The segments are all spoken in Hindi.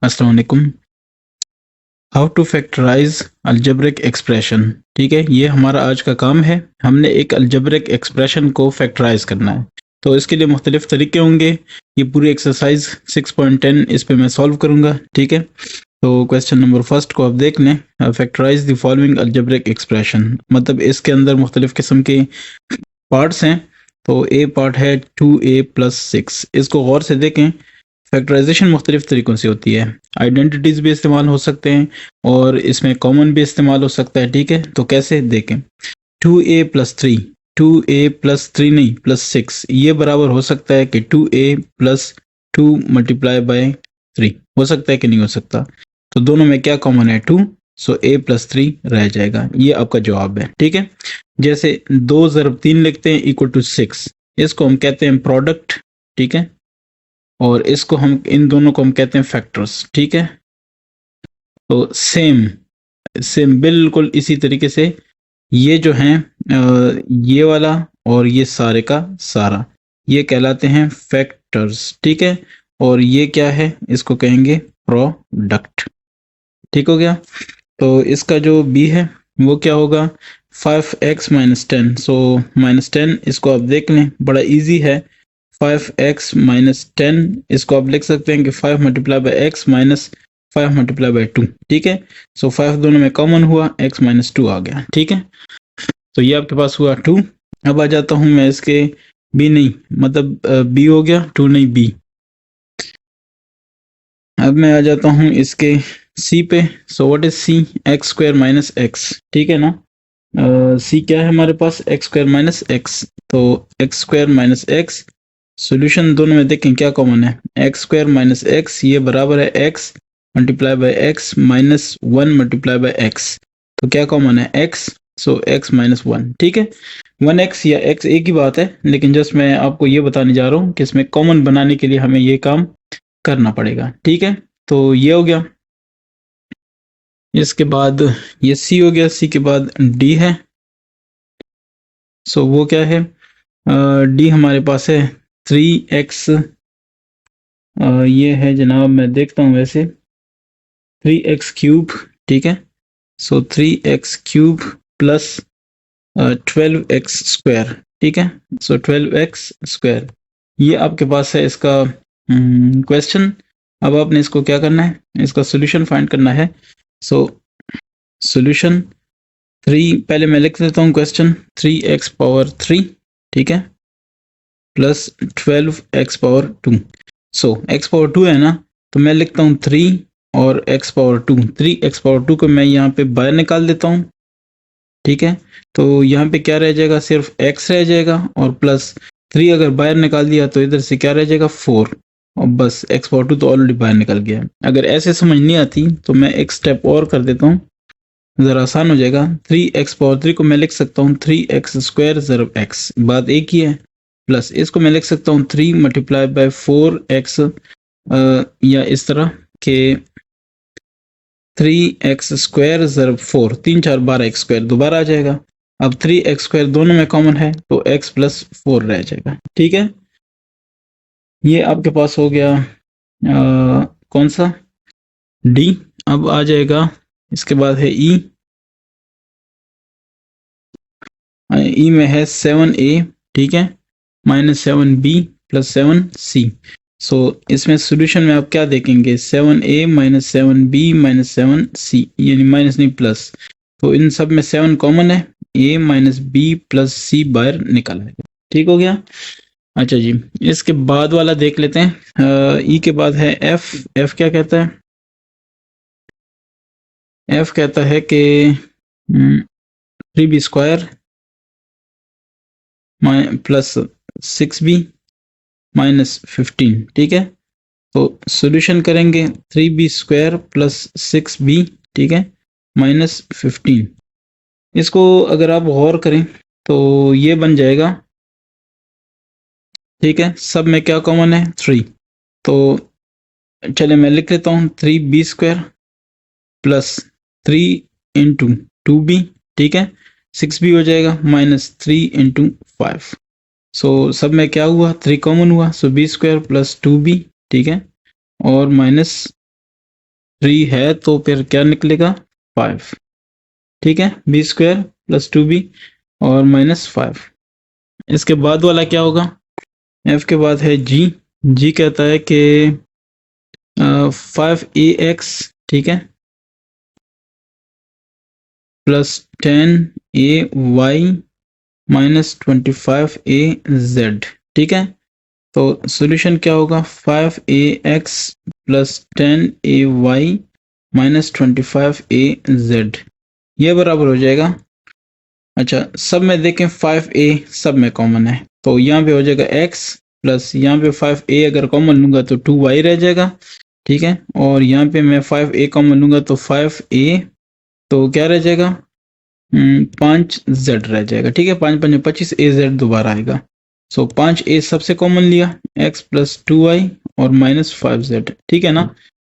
अस्सलाम वालेकुम। How to factorize algebraic expression. ठीक है, ये हमारा आज का काम है। हमने एक अलजेब्रिक एक्सप्रेशन को फैक्टराइज करना है, तो इसके लिए मुख्तलिफ तरीके होंगे। ये पूरी एक्सरसाइज 6.10 इस पे मैं सॉल्व करूंगा। ठीक है, तो क्वेश्चन नंबर फर्स्ट को आप देख लें। Factorize the following algebraic expression, मतलब इसके अंदर मुख्तलिफ किस्म के पार्ट्स हैं। तो ए पार्ट है 2a + 6। इसको गौर से देखें। फैक्टराइजेशन मुख्तलिफ तरीक़ों से होती है। आइडेंटिटीज़ भी इस्तेमाल हो सकते हैं और इसमें कॉमन भी इस्तेमाल हो सकता है। ठीक है, तो कैसे देखें। 2a + 3, 2a + 3 नहीं +6, ये बराबर हो सकता है कि 2a + 2 × 3 हो सकता है कि नहीं हो सकता। तो दोनों में क्या कॉमन है? 2, सो a + 3 रह जाएगा। ये आपका जवाब है। ठीक है, जैसे 2 × 3 लिखते हैं = 6, इसको हम कहते हैं प्रोडक्ट। ठीक है, और इसको हम इन दोनों को हम कहते हैं फैक्टर्स। ठीक है, तो सेम बिल्कुल इसी तरीके से ये जो हैं ये वाला और ये सारे का सारा ये कहलाते हैं फैक्टर्स। ठीक है, और ये क्या है? इसको कहेंगे प्रोडक्ट। ठीक हो गया। तो इसका जो बी है वो क्या होगा? 5x - 10। सो -10 इसको आप देख लें, बड़ा इजी है। 5x - 10 इसको आप लिख सकते हैं कि 5 × x - 5 × 2। ठीक है, सो 5 दोनों में कॉमन हुआ, x - 2 आ गया। ठीक है, तो ये आपके पास हुआ 2। अब आ जाता हूं मैं इसके बी नहीं, मतलब बी हो गया 2 नहीं बी। अब मैं आ जाता हूं इसके सी पे। So what is C? x² - x। ठीक है ना, सी क्या है हमारे पास? x² - x। तो x² - x सॉल्यूशन दोनों में देखें क्या कॉमन है? x² - x ये बराबर है x × x - 1 × x। तो क्या कॉमन है? x। सो x - 1। ठीक है, 1x या x एक ही बात है, लेकिन जस्ट मैं आपको ये बताने जा रहा हूँ कि इसमें कॉमन बनाने के लिए हमें ये काम करना पड़ेगा। ठीक है, तो ये हो गया। इसके बाद ये सी हो गया। सी के बाद डी है। सो वो क्या है? डी हमारे पास है 3x। ये है जनाब, मैं देखता हूँ वैसे 3x³। ठीक है, सो 3x³ + 12x²। ठीक है, सो 12x²। ये आपके पास है इसका क्वेश्चन। अब आपने इसको क्या करना है? इसका सोल्यूशन फाइंड करना है। सो सोल्यूशन 3 पहले मैं लिख देता हूँ क्वेश्चन। 3x⁻3। ठीक है, प्लस 12x⁻2। सो x⁻2 है ना, तो मैं लिखता हूँ 3 और x⁻2। 3x⁻2 को मैं यहाँ पे बाहर निकाल देता हूँ। ठीक है, तो यहाँ पे क्या रह जाएगा? सिर्फ x रह जाएगा, और प्लस 3 अगर बाहर निकाल दिया तो इधर से क्या रह जाएगा? 4, और बस x⁻2 तो ऑलरेडी बाहर निकल गया। अगर ऐसे समझ नहीं आती तो मैं एक स्टेप और कर देता हूँ, ज़रा आसान हो जाएगा। 3x⁻3 को मैं लिख सकता हूँ 3x² ज़रब x, बात एक ही है। प्लस इसको मैं लिख सकता हूँ 3 × 4x, या इस तरह के 3x² ज़रब 4, 3 4 12x² दोबारा आ जाएगा। अब 3x² दोनों में कॉमन है तो x + 4 रह जाएगा। ठीक है, ये आपके पास हो गया कौन सा? डी। अब आ जाएगा इसके बाद है ई। ई में है 7a। ठीक है, -7b + 7c। सो इसमें सॉल्यूशन में आप क्या देखेंगे? 7a - 7b - 7c, यानी माइनस नहीं प्लस। तो इन सब में 7 कॉमन है, a - b + c बाहर निकल आएगा। ठीक हो गया। अच्छा जी, इसके बाद वाला देख लेते हैं। ई के बाद है f। f क्या कहता है? f कहता है कि 3b² + 6b - 15। ठीक है, तो सॉल्यूशन करेंगे 3b² + 6b। ठीक है, -15। इसको अगर आप गौर करें तो ये बन जाएगा। ठीक है, सब में क्या कॉमन है? 3। तो चले मैं लिख लेता हूँ 3b² + 3 × 2b। ठीक है, 6b हो जाएगा, -3 × 5। सो सब में क्या हुआ? 3 कॉमन हुआ, सो b² + 2b। ठीक है, और 3 है तो फिर क्या निकलेगा 5। ठीक है, बी स्क्वायर प्लस 2b और माइनस 5। इसके बाद वाला क्या होगा, f के बाद है g कहता है कि 5ax, ठीक है, प्लस 10ay माइनस 25az, ठीक है। तो सॉल्यूशन क्या होगा, 5ax plus 10ay minus 25az, ये बराबर हो जाएगा। अच्छा, सब में देखें 5a सब में कॉमन है, तो यहाँ पे हो जाएगा x प्लस यहाँ पे 5a अगर कॉमन लूंगा तो 2y रह जाएगा, ठीक है। और यहाँ पे मैं 5a कॉमन लूंगा तो 5a, तो क्या रह जाएगा 5z रह जाएगा, ठीक है। 5 5 25, az दोबारा आएगा। सो 5a सबसे कॉमन लिया, x प्लस 2y और माइनस 5z, ठीक है ना।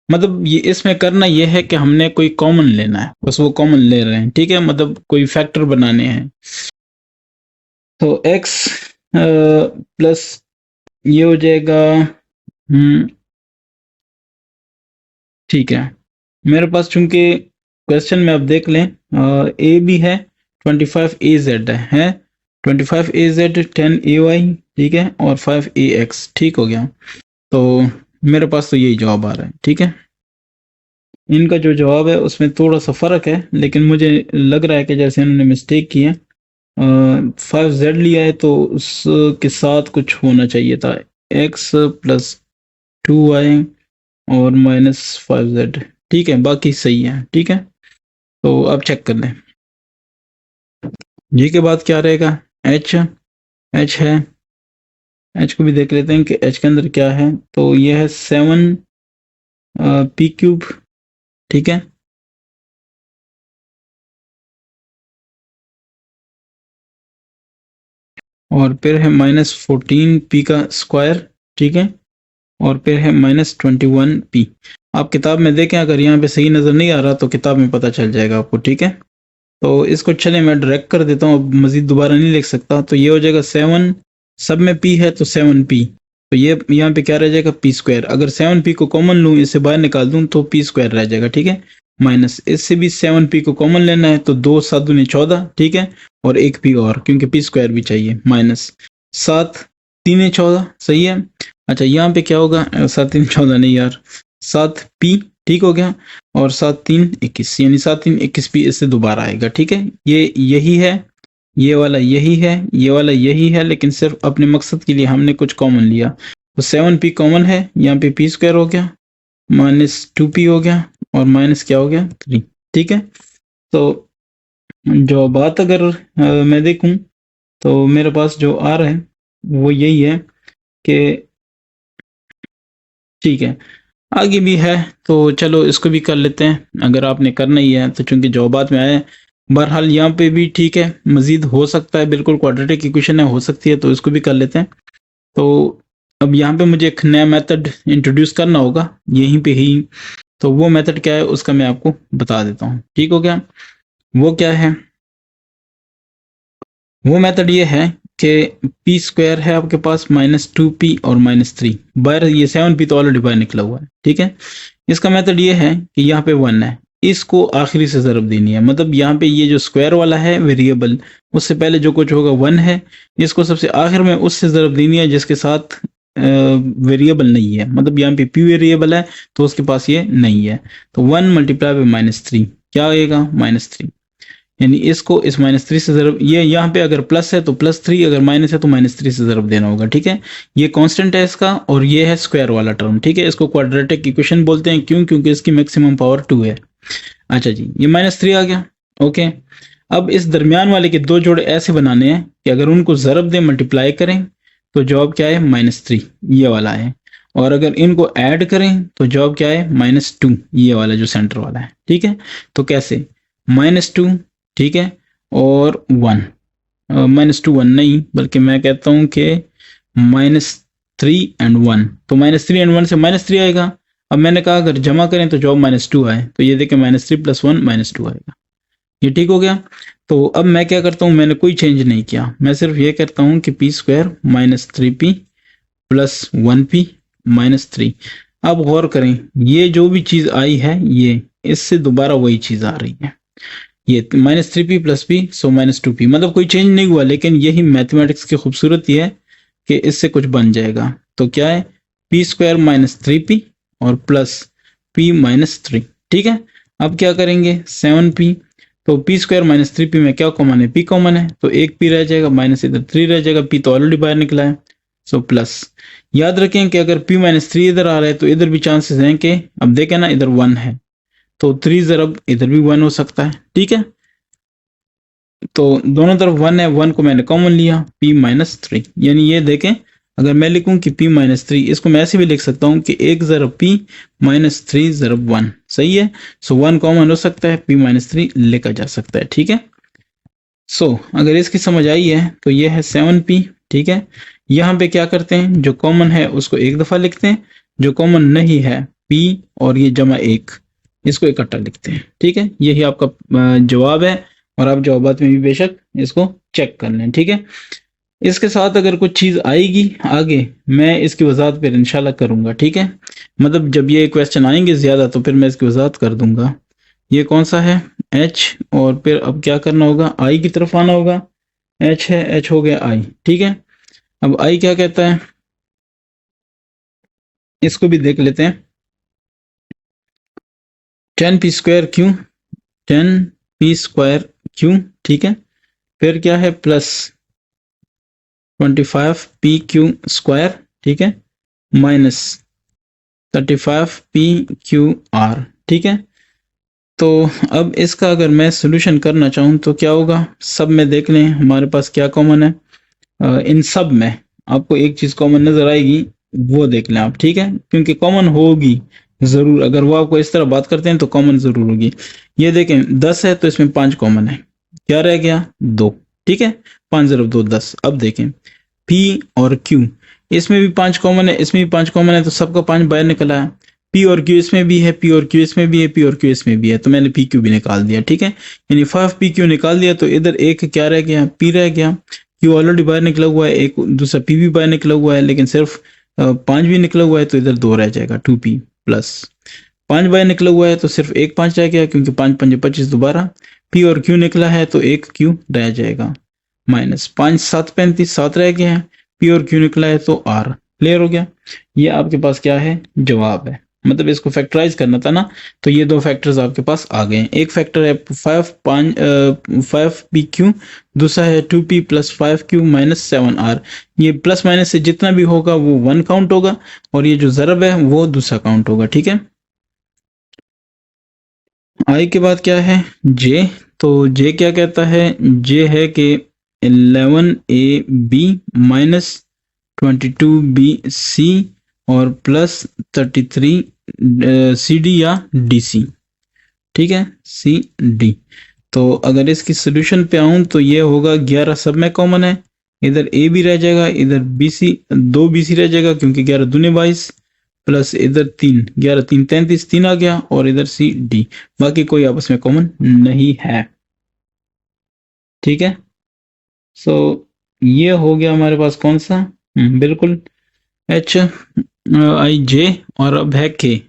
मतलब ये इसमें करना ये है कि हमने कोई कॉमन लेना है, बस वो कॉमन ले रहे हैं, ठीक है, मतलब कोई फैक्टर बनाने हैं। तो x प्लस ये हो जाएगा, ठीक है। मेरे पास चूंकि क्वेश्चन में आप देख लें a भी है, 25az है 25az 10ay, ठीक है, और 5ax, ठीक हो गया। तो मेरे पास तो यही जवाब आ रहा है, ठीक है। इनका जो जवाब है उसमें थोड़ा सा फर्क है, लेकिन मुझे लग रहा है कि जैसे इन्होंने मिस्टेक की है, 5z लिया है तो उसके साथ कुछ होना चाहिए था, x प्लस 2y और माइनस 5z, ठीक है, बाकी सही है, ठीक है। तो अब चेक कर लें, जी के बाद क्या रहेगा, h है, h को भी देख लेते हैं कि h के अंदर क्या है। तो ये है 7p³, ठीक है, और फिर है माइनस 14p का स्क्वायर, ठीक है, और फिर है माइनस 21p। आप किताब में देखें, अगर यहाँ पे सही नज़र नहीं आ रहा तो किताब में पता चल जाएगा आपको, ठीक है। तो इसको चले मैं डायरेक्ट कर देता हूँ, अब मजीद दोबारा नहीं लिख सकता। तो ये हो जाएगा 7, सब में p है तो 7p, तो ये यहाँ पे क्या रह जाएगा p स्क्वायर। अगर 7p को कॉमन लूँ, इसे बाहर निकाल दूँ तो p स्क्वायर रह जाएगा, ठीक है। माइनस इससे भी 7p को कॉमन लेना है तो 2 7 दूनी 14, ठीक है, और एक p और, क्योंकि p स्क्वायर भी चाहिए, माइनस 7 3 14, सही है। अच्छा, यहाँ पे क्या होगा, 7 3 14 नहीं यार, 7p, ठीक हो गया, और 7 3 21, यानी 7 3 21p इससे दोबारा आएगा, ठीक है। ये यही है, ये वाला यही है, ये वाला यही है, लेकिन सिर्फ अपने मकसद के लिए हमने कुछ कॉमन लिया। तो 7p कॉमन है, यहाँ पे p स्क्वायर हो गया, माइनस 2p हो गया, और माइनस क्या हो गया 3, ठीक है। तो जो बात अगर मैं देखूं तो मेरे पास जो आ रहा है वो यही है कि ठीक है, आगे भी है तो चलो इसको भी कर लेते हैं, अगर आपने करना ही है तो, चूंकि जवाबात में आया है। बहरहाल यहाँ पे भी ठीक है, मजीद हो सकता है, बिल्कुल क्वाड्रेटिक इक्वेशन है, हो सकती है, तो इसको भी कर लेते हैं। तो अब यहाँ पे मुझे एक नया मेथड इंट्रोड्यूस करना होगा यहीं पे ही, तो वो मेथड क्या है उसका मैं आपको बता देता हूँ, ठीक हो गया। वो क्या है, वो मेथड ये है कि p स्क्वायर है आपके पास माइनस 2p और माइनस 3, बाहर ये 7p तो ऑलरेडी बाहर निकला हुआ है, ठीक है। इसका मेथड ये है कि यहाँ पे 1 है, इसको आखिरी से ज़रब देनी है, मतलब यहाँ पे ये जो स्क्वायर वाला है वेरिएबल, उससे पहले जो कुछ होगा 1 है, इसको सबसे आखिर में उससे ज़रब देनी है जिसके साथ वेरिएबल नहीं है, मतलब यहाँ पे p वेरिएबल है तो उसके पास ये नहीं है। तो 1 मल्टीप्लाई बाई माइनस 3 क्या आएगा, माइनस 3, यानी इसको इस माइनस 3 से ज़रब, ये यहाँ पे अगर प्लस है तो प्लस 3, अगर माइनस है तो माइनस 3 से ज़रब देना होगा, ठीक है। ये कांस्टेंट है इसका, और ये है स्क्वायर वाला टर्म, ठीक है। इसको क्वाड्रेटिक इक्वेशन बोलते हैं, क्यों, क्योंकि इसकी मैक्सिमम पावर 2 है। अच्छा जी, ये माइनस 3 आ गया, ओके। अब इस दरमियान वाले के दो जोड़े ऐसे बनाने हैं कि अगर उनको ज़रब दें, मल्टीप्लाई करें, तो जवाब क्या है, माइनस 3, ये वाला है। और अगर इनको ऐड करें तो जवाब क्या है, माइनस 2, ये वाला जो सेंटर वाला है, ठीक है। तो कैसे, माइनस 2, ठीक है, और 1, माइनस 2 1 नहीं, बल्कि मैं कहता हूं कि माइनस 3 एंड 1, तो माइनस 3 एंड 1 से माइनस 3 आएगा। अब मैंने कहा अगर जमा करें तो जवाब माइनस 2 आए, तो ये देखें माइनस 3 प्लस 1 माइनस 2 आएगा, ये ठीक हो गया। तो अब मैं क्या करता हूँ, मैंने कोई चेंज नहीं किया, मैं सिर्फ ये करता हूँ कि p square minus 3p plus 1p minus 3, अब गौर करें, ये जो भी चीज आई है ये इससे दोबारा वही चीज आ रही है, ये -3p + p सो -2p, मतलब कोई चेंज नहीं हुआ, लेकिन यही मैथमेटिक्स की खूबसूरती है कि इससे कुछ बन जाएगा। तो क्या है, p² - 3p और प्लस p - 3। ठीक है, अब क्या करेंगे, 7p, तो p² - 3p में क्या कॉमन है, p कॉमन है, तो एक p रह जाएगा, माइनस इधर 3 रह जाएगा, p तो ऑलरेडी बाहर निकला है, सो प्लस। याद रखें कि अगर p - 3 इधर आ रहा है तो इधर भी चांसेस हैं कि, अब देखें ना, इधर 1 है तो 3 ज़रब इधर भी 1 हो सकता है। ठीक है, तो दोनों तरफ 1 है, 1 को मैंने कॉमन लिया, p - 3, यानी ये देखें, अगर मैं लिखूं कि p - 3, इसको मैं ऐसे भी लिख सकता हूं कि 1 ज़रब p - 3 ज़रब 1, सही है। सो 1 कॉमन हो सकता है, p - 3 लिखा जा सकता है। ठीक है, सो अगर इसकी समझ आई है तो ये है 7p। ठीक है, यहाँ पे क्या करते हैं, जो कॉमन है उसको एक दफ़ा लिखते हैं, जो कॉमन नहीं है p और ये जमा 1, इसको इकट्ठा लिखते हैं। ठीक है, यही आपका जवाब है, और आप जवाबात में भी बेशक इसको चेक कर लें। ठीक है, इसके साथ अगर कुछ चीज़ आएगी आगे, मैं इसकी वजाहत फिर इंशाल्लाह करूँगा। ठीक है, मतलब जब ये क्वेश्चन आएंगे ज़्यादा तो फिर मैं इसकी वजाहत कर दूंगा। ये कौन सा है, h, और फिर अब क्या करना होगा, i की तरफ आना होगा, h है, h हो गया i। ठीक है, अब i क्या कहता है, इसको भी देख लेते हैं। 10p² क्यों, 10p² क्यों, ठीक है, फिर क्या है, प्लस 25pq², ठीक है, माइनस 35pqr। ठीक है, तो अब इसका अगर मैं सोल्यूशन करना चाहूँ तो क्या होगा, सब में देख लें हमारे पास क्या कॉमन है। इन सब में आपको एक चीज़ कॉमन नज़र आएगी, वो देख लें आप। ठीक है, क्योंकि कॉमन होगी ज़रूर, अगर वो आपको इस तरह बात करते हैं तो कॉमन ज़रूर होगी। ये देखें 10 है तो इसमें 5 कॉमन है, क्या रह गया, 2। ठीक है, 5 ज़रब 2 10। अब देखें P और Q, इसमें भी 5 कॉमन है, इसमें भी 5 कॉमन है, तो सबका 5 बाहर निकल आया। P और Q इसमें भी है, P और Q इसमें भी है, P और Q इसमें भी है, तो मैंने PQ भी निकाल दिया। ठीक है, यानी 5PQ निकाल दिया, तो इधर एक क्या रह गया, P रह गया। Q ऑलरेडी बाहर निकला हुआ है, एक दूसरा P भी बाहर निकला हुआ है, लेकिन सिर्फ 5 भी निकला हुआ है, तो इधर 2 रह जाएगा, 2P प्लस 5 बाहर निकला हुआ है तो सिर्फ एक 5 रह गया, क्योंकि 5 5 25 दोबारा। P और Q निकला है तो एक Q रह जाएगा, माइनस 5 7 35, 7 रह गए हैं, P और Q निकला है तो R। क्लियर हो गया, ये आपके पास क्या है, जवाब है। मतलब इसको फैक्टराइज करना था ना, तो ये दो फैक्टर्स आपके पास आ गए हैं। एक फैक्टर है 5pq, दूसरा है 2p + 5q - 7r। ये प्लस माइनस से जितना भी होगा वो 1 काउंट होगा, और ये जो ज़रब है वो दूसरा काउंट होगा। ठीक है, आई के बाद क्या है, जे। तो जे क्या कहता है, जे है कि 11ab - 22bc और प्लस 33cd या dc। ठीक है, सी डी। तो अगर इसकी सोल्यूशन पे आऊं तो ये होगा 11 सब में कॉमन है, इधर ए भी रह जाएगा, इधर बी सी 2bc रह जाएगा, क्योंकि 11 दूनी 22, प्लस इधर 3, 11 3 33, 3 आ गया, और इधर सी डी, बाकी कोई आपस में कॉमन नहीं है। ठीक है, सो ये हो गया हमारे पास कौन सा, बिल्कुल एच आई जे, और अब है के।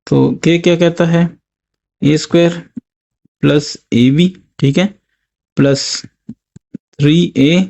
तो के क्या कहता है, a² प्लस ए बी, ठीक है, प्लस 3a,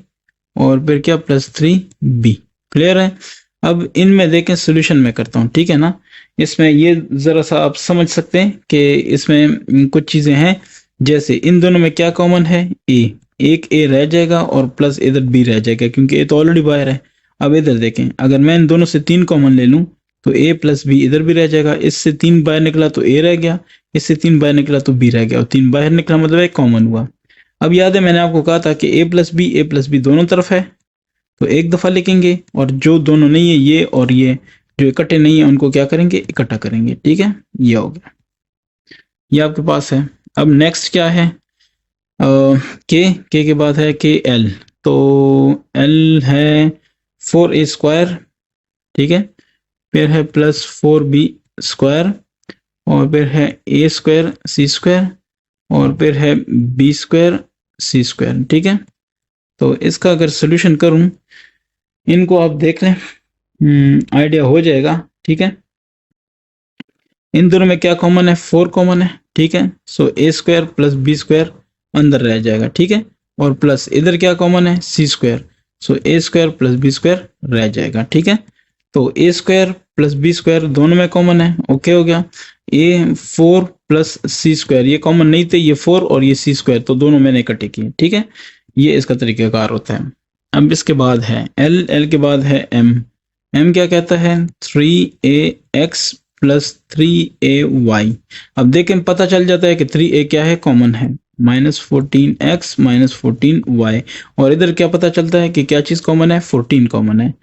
और फिर क्या, प्लस 3b। क्लियर है, अब इनमें देखें सोल्यूशन में करता हूँ। ठीक है ना, इसमें ये ज़रा सा आप समझ सकते हैं कि इसमें कुछ चीज़ें हैं, जैसे इन दोनों में क्या कॉमन है, a, एक a रह जाएगा, और प्लस इधर b रह जाएगा, क्योंकि a तो ऑलरेडी बाहर है। अब इधर देखें, अगर मैं इन दोनों से 3 कॉमन ले लूँ तो a + b इधर भी रह जाएगा, इससे 3 बाहर निकला तो a रह गया, इससे 3 बाहर निकला तो b रह गया, और 3 बाहर निकला मतलब एक कॉमन हुआ। अब याद है मैंने आपको कहा था कि a + b दोनों तरफ है, तो एक दफ़ा लिखेंगे, और जो दोनों नहीं है, ये और ये जो इकट्ठे नहीं है, उनको क्या करेंगे, इकट्ठा करेंगे। ठीक है, ये हो गया, ये आपके पास है। अब नेक्स्ट क्या है, के बाद है के एल। तो एल है 4a², ठीक है, फिर है प्लस 4b², और फिर है a² c², और फिर है b² c²। ठीक है, तो इसका अगर सोल्यूशन करूं, इनको आप देख लें, आइडिया हो जाएगा। ठीक है, इन दोनों में क्या कॉमन है, 4 कॉमन है, ठीक है। सो ए स्क्वायर प्लस बी स्क्वायर अंदर रह जाएगा, ठीक है, और प्लस इधर क्या कॉमन है, सी स्क्वायर, सो ए स्क्वायर प्लस बी स्क्वायर रह जाएगा, ठीक है। तो ए स्क्वायर प्लस बी स्क्वायर दोनों में कॉमन है, ओके हो गया। ए 4 प्लस सी स्क्वायर ये कॉमन नहीं थे, ये 4 और ये सी स्क्वायर, तो दोनों मैंने इकट्ठे किए, ठीक है। ये इसका तरीकाकार होता है। अब इसके बाद है एल के बाद है एम क्या कहता है, 3ax प्लस 3ay। अब देखें पता चल जाता है कि 3a क्या है, कॉमन है, -14x माइनस 14y, और इधर क्या पता चलता है कि क्या चीज कॉमन है, 14 कॉमन है।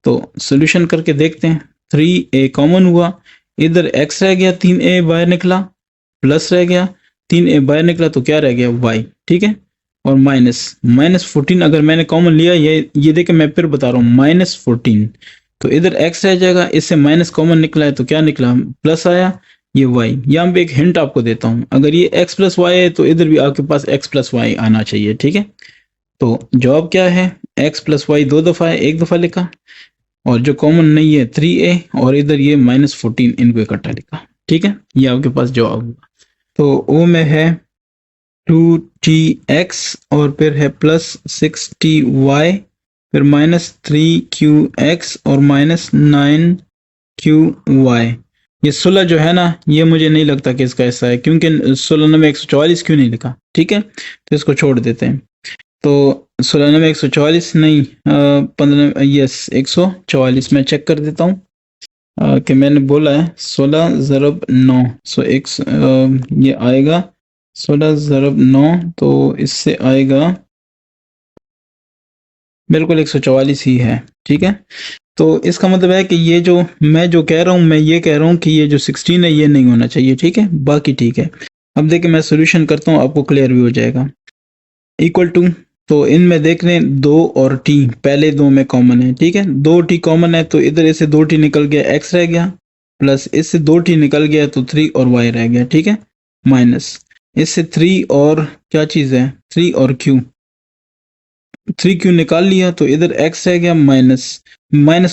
तो सोल्यूशन करके देखते हैं, 3a कॉमन हुआ, इधर x रह गया, 3a बाहर निकला, प्लस रह गया, 3a बाहर निकला तो क्या रह गया, y, ठीक है, और -14 अगर मैंने कॉमन लिया, ये देखें मैं फिर बता रहा हूँ, -14, तो इधर x रह जाएगा, इससे माइनस कॉमन निकला है तो क्या निकला, प्लस आया, ये y। यहाँ पे एक हिंट आपको देता हूँ, अगर ये x प्लस वाई है तो इधर भी आपके पास x प्लस वाई आना चाहिए, ठीक है। तो जवाब क्या है, x प्लस वाई 2 दफा है, एक दफा लिखा, और जो कॉमन नहीं है 3a, और इधर ये -14 इनको इकट्ठा लिखा, ठीक है। ये आपके पास जवाब हुआ। तो ओ में है 2tx और फिर है +60y, फिर -3qx और -9qy। ये 16 जो है ना, ये मुझे नहीं लगता कि इसका ऐसा है, क्योंकि 16 में 144 क्यों नहीं लिखा, ठीक है, तो इसको छोड़ देते हैं। तो 16 में 144 नहीं, 15, यस 144, मैं चेक कर देता हूँ कि मैंने बोला है 16 ज़रब 9, सो ये आएगा 16 ज़रब 9, तो इससे आएगा बिल्कुल 144 ही है, ठीक है। तो इसका मतलब है कि ये जो मैं जो कह रहा हूँ, मैं ये कह रहा हूँ कि ये जो 16 है ये नहीं होना चाहिए, ठीक है, बाकी ठीक है। अब देखिए मैं सोल्यूशन करता हूँ, आपको क्लियर भी हो जाएगा। इक्वल टू, तो इनमें देख रहे हैं 2 और t, पहले दो में कॉमन है, ठीक है, 2t कॉमन है तो इधर इससे 2t निकल गया, x रह गया, प्लस इससे 2t निकल गया तो 3 और y रह गया, ठीक है, माइनस इससे 3 और क्या चीज है, 3 और q, 3q निकाल लिया तो इधर x रह गया, माइनस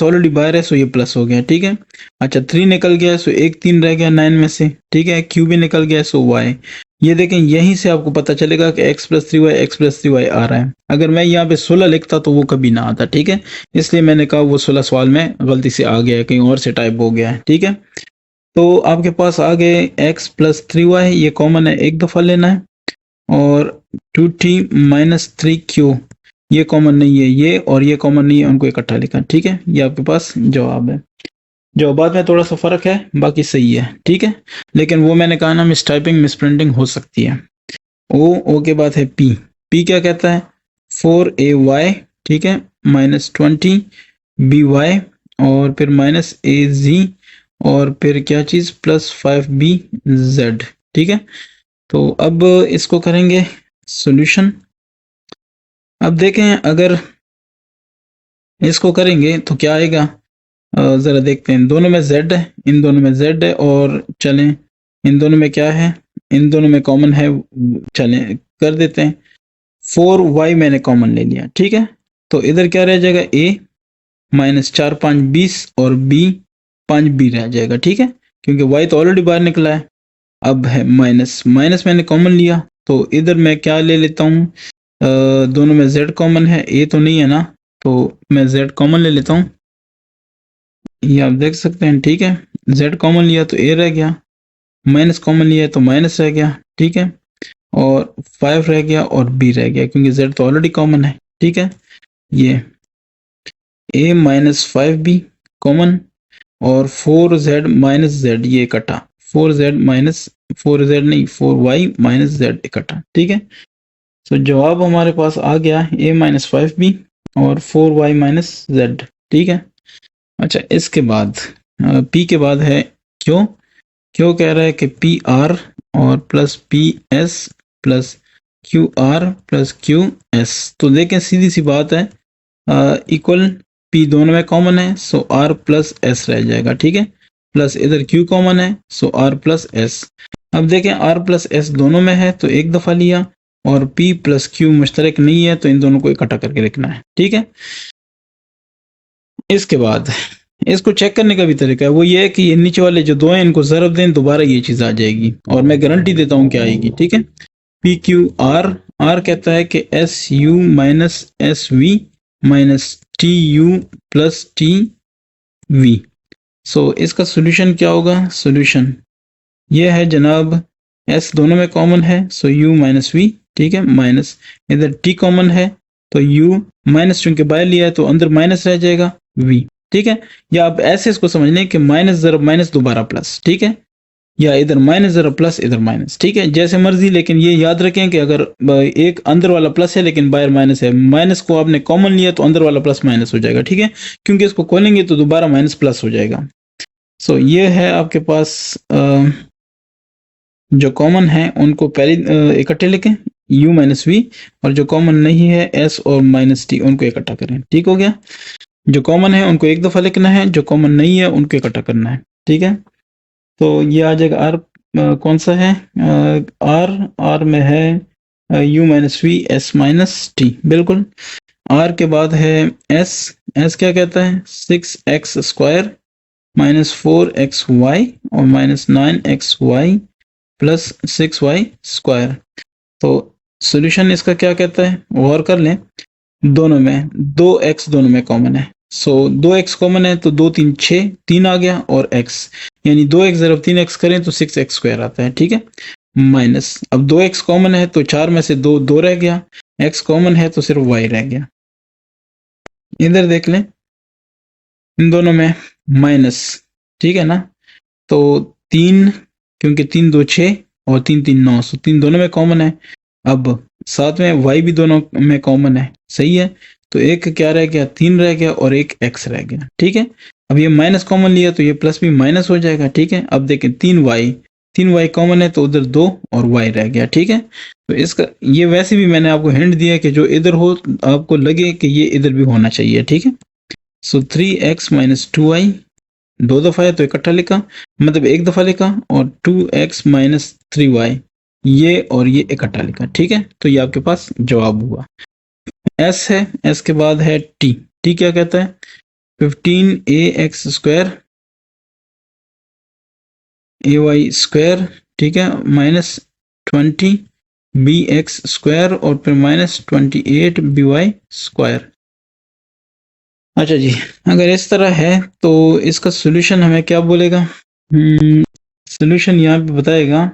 ऑलरेडी बाहर है सो ये प्लस हो गया, ठीक है। अच्छा 3 निकल गया सो एक 3 रह गया 9 में से, ठीक है, q भी निकल गया सो y। ये देखें यहीं से आपको पता चलेगा कि x प्लस 3y आ रहा है। अगर मैं यहाँ पे 16 लिखता तो वो कभी ना आता, ठीक है, इसलिए मैंने कहा वो 16 सवाल में गलती से आ गया है, कहीं और से टाइप हो गया है, ठीक है। तो आपके पास आ गए x प्लस 3y, ये कॉमन है, एक दफा लेना है, और 2t माइनस 3q ये कॉमन नहीं है, ये और ये कॉमन नहीं है, उनको इकट्ठा लिखा, ठीक है। ये आपके पास जवाब है। जवाबात में थोड़ा सा फर्क है, बाकी सही है, ठीक है, लेकिन वो मैंने कहा ना, मिस टाइपिंग मिस प्रिंटिंग हो सकती है। ओ के बाद है पी क्या कहता है, 4ay, ठीक है, -20by, और फिर -az, और फिर क्या चीज +5bz, ठीक है। तो अब इसको करेंगे सोल्यूशन। अब देखें अगर इसको करेंगे तो क्या आएगा, जरा देखते हैं, दोनों में z है, इन दोनों में z है, और चलें इन दोनों में क्या है, इन दोनों में कॉमन है, चलें कर देते हैं, 4y मैंने कॉमन ले लिया, ठीक है। तो इधर क्या रह जाएगा, a -4 5 20 और b 5b रह जाएगा, ठीक है, क्योंकि y तो ऑलरेडी बाहर निकला है। अब है माइनस मैंने कॉमन लिया, तो इधर मैं क्या ले लेता हूँ, दोनों में z कॉमन है, a तो नहीं है ना, तो मैं z कॉमन ले लेता हूँ, ये आप देख सकते हैं, ठीक है, z कॉमन लिया तो a रह गया, माइनस कॉमन लिया तो माइनस रह गया, ठीक है, और 5 रह गया और b रह गया, क्योंकि z तो ऑलरेडी कॉमन है, ठीक है। ये a माइनस 5b कॉमन, और 4z माइनस z ये इकट्ठा, 4z नहीं 4y माइनस z इकट्ठा, ठीक है। तो जवाब हमारे पास आ गया a माइनस 5b और 4y माइनस z, ठीक है। अच्छा इसके बाद p के बाद है क्यों कह रहा है कि पी आर और plus P S plus Q R plus Q S, तो देखें सीधी सी बात है, इक्वल पी दोनों में कॉमन है सो आर प्लस एस रह जाएगा, ठीक है, प्लस इधर क्यू कॉमन है सो आर प्लस एस। अब देखें आर प्लस एस दोनों में है तो एक दफा लिया, और p प्लस क्यू मुश्तरक नहीं है तो इन दोनों को इकट्ठा करके लिखना है, ठीक है। इसके बाद इसको चेक करने का भी तरीका है, वो ये है कि ये नीचे वाले जो दो हैं इनको ज़रब दें, दोबारा ये चीज़ आ जाएगी और मैं गारंटी देता हूँ क्या आएगी। ठीक है, पी क्यू आर, आर कहता है कि S U minus S V minus T U plus T V. So इसका सोल्यूशन क्या होगा? सोल्यूशन ये है जनाब, एस दोनों में कॉमन है, सो यू माइनस वी, ठीक है, माइनस इधर टी कॉमन है तो यू माइनस, चूंकि बाहर लिया है तो अंदर माइनस रह जाएगा वी। ठीक है, या आप ऐसे इसको समझ लें कि माइनस जरा माइनस दोबारा प्लस, ठीक है, या इधर माइनस जरा प्लस इधर माइनस, ठीक है, जैसे मर्जी। लेकिन ये याद रखें कि अगर एक अंदर वाला प्लस है लेकिन बाहर माइनस है, माइनस को आपने कॉमन लिया तो अंदर वाला प्लस माइनस हो जाएगा। ठीक है, क्योंकि इसको खोलेंगे तो दोबारा माइनस प्लस हो जाएगा। सो ये है आपके पास जो कॉमन है उनको पहले इकट्ठे लिखें, u माइनस वी, और जो कॉमन नहीं है s और माइनस टी उनको इकट्ठा करें। ठीक हो गया, जो कॉमन है उनको एक दफ़ा लिखना है, जो कॉमन नहीं है उनको इकट्ठा करना है। ठीक है, तो ये आ जाएगा r, कौन सा है r में है u minus v s minus t, बिल्कुल। r के बाद है s क्या कहता है? 6x स्क्वायर माइनस 4xy और minus 9xy plus 6y square. तो सॉल्यूशन इसका क्या कहता है? गौर कर लें, दोनों में 2x दोनों में कॉमन है, सो 2x कॉमन है तो 2 3 6, 3 आ गया और x, यानी 2x ज़रब 3x करें तो 6x स्क्वायर आता है। ठीक है, माइनस, अब 2x कॉमन है तो 4 में से 2 रह गया, x कॉमन है तो सिर्फ y रह गया। इधर देख लें, इन दोनों में माइनस, ठीक है ना, तो 3, क्योंकि 3 2 6 और 3 3 9, सो 3 दोनों में कॉमन है। अब साथ में y भी दोनों में कॉमन है, सही है, तो एक क्या रह गया? 3 रह गया और एक x रह गया। ठीक है, अब ये माइनस कॉमन लिया तो ये प्लस भी माइनस हो जाएगा। ठीक है, अब देखें 3y कॉमन है तो उधर 2 और y रह गया। ठीक है, तो इसका ये वैसे भी मैंने आपको हिंट दिया कि जो इधर हो आपको लगे कि ये इधर भी होना चाहिए। ठीक है, सो 3x माइनस 2y, 2 दफ़ा है तो इकट्ठा लिखा, मतलब एक दफ़ा लिखा, और 2x माइनस 3y, ये और ये इकट्ठा लिखा। ठीक है, तो ये आपके पास जवाब हुआ। s है, s के बाद है t, t क्या कहता है? 15ax स्क्वायर ay स्क्वायर, ठीक है, माइनस 20bx स्क्वायर और फिर माइनस 28by स्क्वायर। अच्छा जी, अगर इस तरह है तो इसका सॉल्यूशन हमें क्या बोलेगा? सॉल्यूशन यहाँ पे बताएगा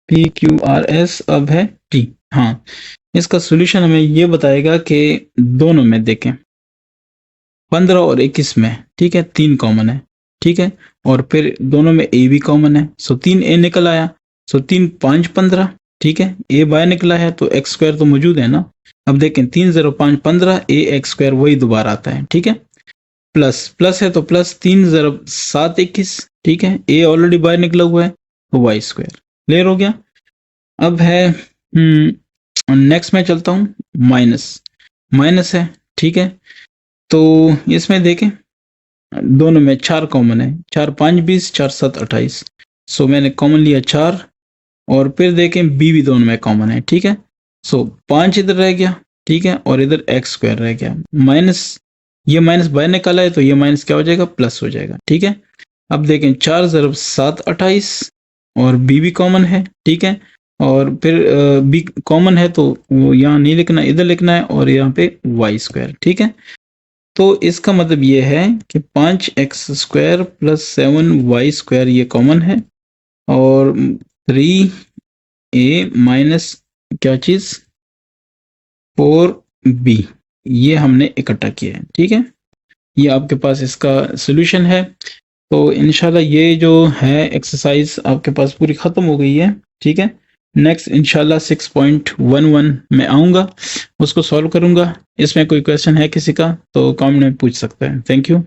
पी क्यू आर एस, अब है टी। हाँ, इसका सॉल्यूशन हमें ये बताएगा कि दोनों में देखें 15 और 21 में, ठीक है, 3 कॉमन है। ठीक है, और फिर दोनों में ए भी कॉमन है, सो 3a निकल आया, सो 3 5 15, ठीक है, a बाहर निकला है तो x स्क्वायर तो मौजूद है ना। अब देखें 3 0 5 15, a x स्क्वायर वही दोबारा आता है। ठीक है, प्लस प्लस है तो प्लस 3 0 7 21, ठीक है, a ऑलरेडी बाहर निकला हुआ है तो y स्क्वायर। क्लियर हो गया? अब है नेक्स्ट में चलता हूँ, माइनस है। ठीक है, तो इसमें देखें दोनों में 4 कॉमन है, 4 5 20, 4 7 28, सो मैंने कॉमन लिया 4, और फिर देखें b भी दोनों में कॉमन है। ठीक है, सो 5 इधर रह गया, ठीक है, और इधर x स्क्वायर रह गया, माइनस, ये माइनस बाहर निकाला है तो ये माइनस क्या हो जाएगा? प्लस हो जाएगा। ठीक है, अब देखें 4 ज़रब 7 28, और b भी कॉमन है। ठीक है, और फिर b कॉमन है तो वो यहाँ नहीं लिखना, इधर लिखना है, और यहाँ पे y स्क्वायर। ठीक है, तो इसका मतलब ये है कि 5x square plus 7y square ये कॉमन है, और 3a माइनस क्या चीज़ 4b ये हमने इकट्ठा किया है। ठीक है, ये आपके पास इसका सॉल्यूशन है। तो इंशाल्लाह ये जो है एक्सरसाइज आपके पास पूरी ख़त्म हो गई है। ठीक है, नेक्स्ट इंशाल्लाह 6.11 में आऊँगा, उसको सॉल्व करूँगा। इसमें कोई क्वेश्चन है किसी का तो कमेंट में पूछ सकता है। Thank you.